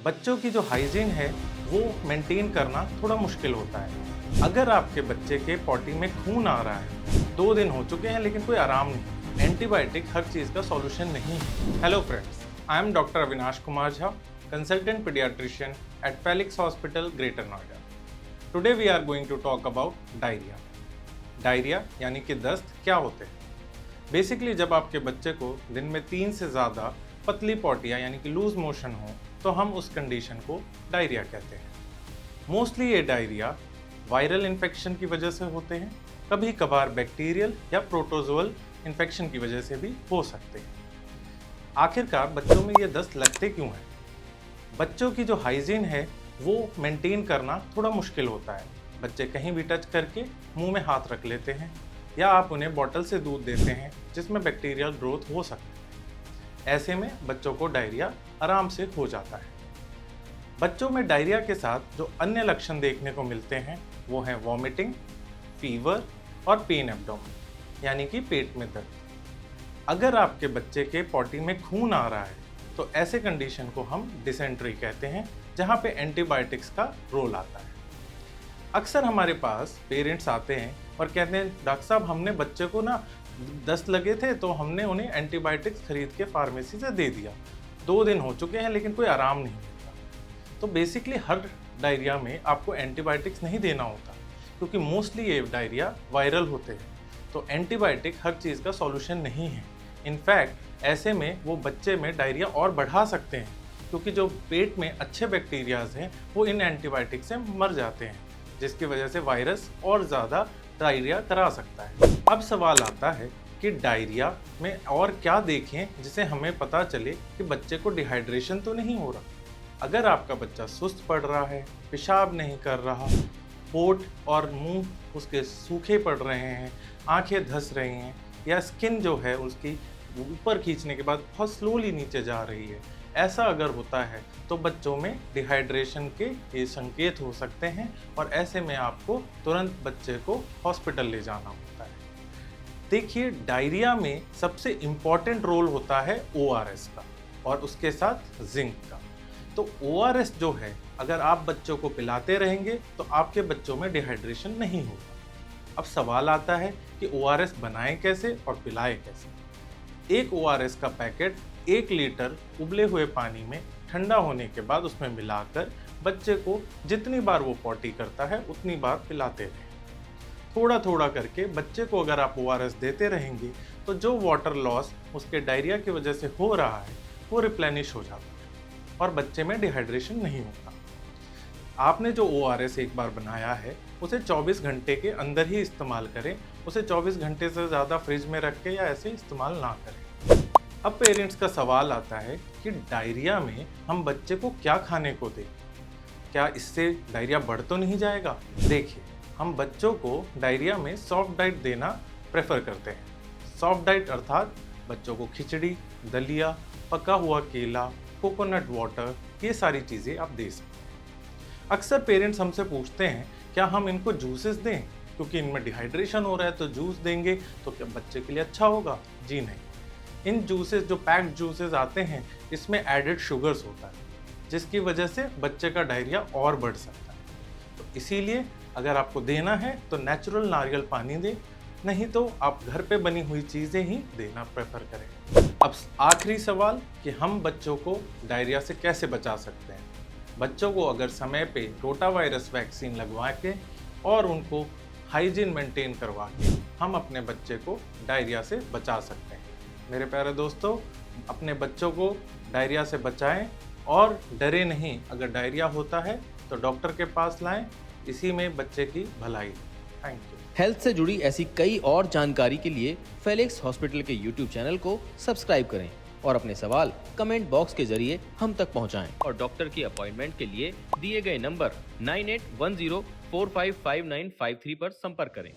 बच्चों की जो हाइजीन है वो मेंटेन करना थोड़ा मुश्किल होता है। अगर आपके बच्चे के पॉटी में खून आ रहा है, 2 दिन हो चुके हैं लेकिन कोई आराम नहीं, एंटीबायोटिक हर चीज़ का सॉल्यूशन नहीं है। Hello friends, I am doctor Avinash Kumar Jha, consultant paediatrician at Felix hospital, Greater Noida. Today we are going to talk about diarrhoea. Diarrhoea यानी कि दस्त क्या होते हैं? बेसिकली जब आपके बच्चे को दिन में 3 से ज़्यादा पतली पॉटियाँ यानी कि लूज मोशन हो तो हम उस कंडीशन को डायरिया कहते हैं। मोस्टली ये डायरिया वायरल इन्फेक्शन की वजह से होते हैं, कभी कभार बैक्टीरियल या प्रोटोजोअल इन्फेक्शन की वजह से भी हो सकते हैं। आखिरकार बच्चों में ये दस्त लगते क्यों हैं? बच्चों की जो हाइजीन है वो मेंटेन करना थोड़ा मुश्किल होता है। बच्चे कहीं भी टच करके मुंह में हाथ रख लेते हैं या आप उन्हें बॉटल से दूध देते हैं जिसमें बैक्टीरियल ग्रोथ हो सकती है। ऐसे में बच्चों को डायरिया आराम से हो जाता है। बच्चों में डायरिया के साथ जो अन्य लक्षण देखने को मिलते हैं वो हैं वॉमिटिंग, फीवर और पेन एब्डोमेन यानी कि पेट में दर्द। अगर आपके बच्चे के पॉटी में खून आ रहा है तो ऐसे कंडीशन को हम डिसेंट्री कहते हैं, जहाँ पे एंटीबायोटिक्स का रोल आता है। अक्सर हमारे पास पेरेंट्स आते हैं और कहते हैं डॉक्टर साहब हमने बच्चे को ना दस्त लगे थे तो हमने उन्हें एंटीबायोटिक्स खरीद के फार्मेसी से दे दिया, 2 दिन हो चुके हैं लेकिन कोई आराम नहीं मिलता। तो बेसिकली हर डायरिया में आपको एंटीबायोटिक्स नहीं देना होता, क्योंकि मोस्टली ये डायरिया वायरल होते हैं, तो एंटीबायोटिक हर चीज़ का सॉल्यूशन नहीं है। इनफैक्ट ऐसे में वो बच्चे में डायरिया और बढ़ा सकते हैं, क्योंकि जो पेट में अच्छे बैक्टीरियाज हैं वो इन एंटीबायोटिक से मर जाते हैं, जिसकी वजह से वायरस और ज़्यादा डायरिया करा सकता है। अब सवाल आता है कि डायरिया में और क्या देखें जिसे हमें पता चले कि बच्चे को डिहाइड्रेशन तो नहीं हो रहा। अगर आपका बच्चा सुस्त पड़ रहा है, पेशाब नहीं कर रहा, होंठ और मुंह उसके सूखे पड़ रहे हैं, आंखें धंस रही हैं या स्किन जो है उसकी ऊपर खींचने के बाद बहुत स्लोली नीचे जा रही है, ऐसा अगर होता है तो बच्चों में डिहाइड्रेशन के ये संकेत हो सकते हैं और ऐसे में आपको तुरंत बच्चे को हॉस्पिटल ले जाना होता है। देखिए, डायरिया में सबसे इम्पॉर्टेंट रोल होता है ORS का और उसके साथ जिंक का। तो ORS जो है, अगर आप बच्चों को पिलाते रहेंगे तो आपके बच्चों में डिहाइड्रेशन नहीं होगा। अब सवाल आता है कि ORS बनाएं कैसे और पिलाएं कैसे। एक ORS का पैकेट 1 लीटर उबले हुए पानी में ठंडा होने के बाद उसमें मिलाकर बच्चे को जितनी बार वो पॉटी करता है उतनी बार पिलाते रहें। थोड़ा थोड़ा करके बच्चे को अगर आप ORS देते रहेंगे तो जो वाटर लॉस उसके डायरिया की वजह से हो रहा है वो रिप्लेनिश हो जाता है और बच्चे में डिहाइड्रेशन नहीं होता। आपने जो ORS एक बार बनाया है उसे 24 घंटे के अंदर ही इस्तेमाल करें, उसे 24 घंटे से ज़्यादा फ्रिज में रख के या ऐसे इस्तेमाल ना करें। अब पेरेंट्स का सवाल आता है कि डायरिया में हम बच्चे को क्या खाने को दें, क्या इससे डायरिया बढ़ तो नहीं जाएगा? देखिए, हम बच्चों को डायरिया में सॉफ्ट डाइट देना प्रेफर करते हैं। सॉफ्ट डाइट अर्थात बच्चों को खिचड़ी, दलिया, पका हुआ केला, कोकोनट वाटर, ये सारी चीज़ें आप दे सकते हैं। अक्सर पेरेंट्स हमसे पूछते हैं क्या हम इनको जूसेस दें, क्योंकि इनमें डिहाइड्रेशन हो रहा है, तो जूस देंगे तो क्या बच्चे के लिए अच्छा होगा? जी नहीं। इन जूसेस, जो पैक्ड जूसेस आते हैं, इसमें एडेड शुगर्स होता है, जिसकी वजह से बच्चे का डायरिया और बढ़ सकता है। तो इसीलिए अगर आपको देना है तो नेचुरल नारियल पानी दें, नहीं तो आप घर पे बनी हुई चीज़ें ही देना प्रेफर करें। अब आखिरी सवाल कि हम बच्चों को डायरिया से कैसे बचा सकते हैं। बच्चों को अगर समय पे रोटावायरस वैक्सीन लगवा के और उनको हाइजीन मेंटेन करवा के हम अपने बच्चे को डायरिया से बचा सकते हैं। मेरे प्यारे दोस्तों, अपने बच्चों को डायरिया से बचाएं और डरे नहीं। अगर डायरिया होता है तो डॉक्टर के पास लाएं, इसी में बच्चे की भलाई। Thank you. हेल्थ से जुड़ी ऐसी कई और जानकारी के लिए फेलिक्स हॉस्पिटल के YouTube चैनल को सब्सक्राइब करें और अपने सवाल कमेंट बॉक्स के जरिए हम तक पहुंचाएं। और डॉक्टर की अपॉइंटमेंट के लिए दिए गए नंबर 9810455953 पर संपर्क करें।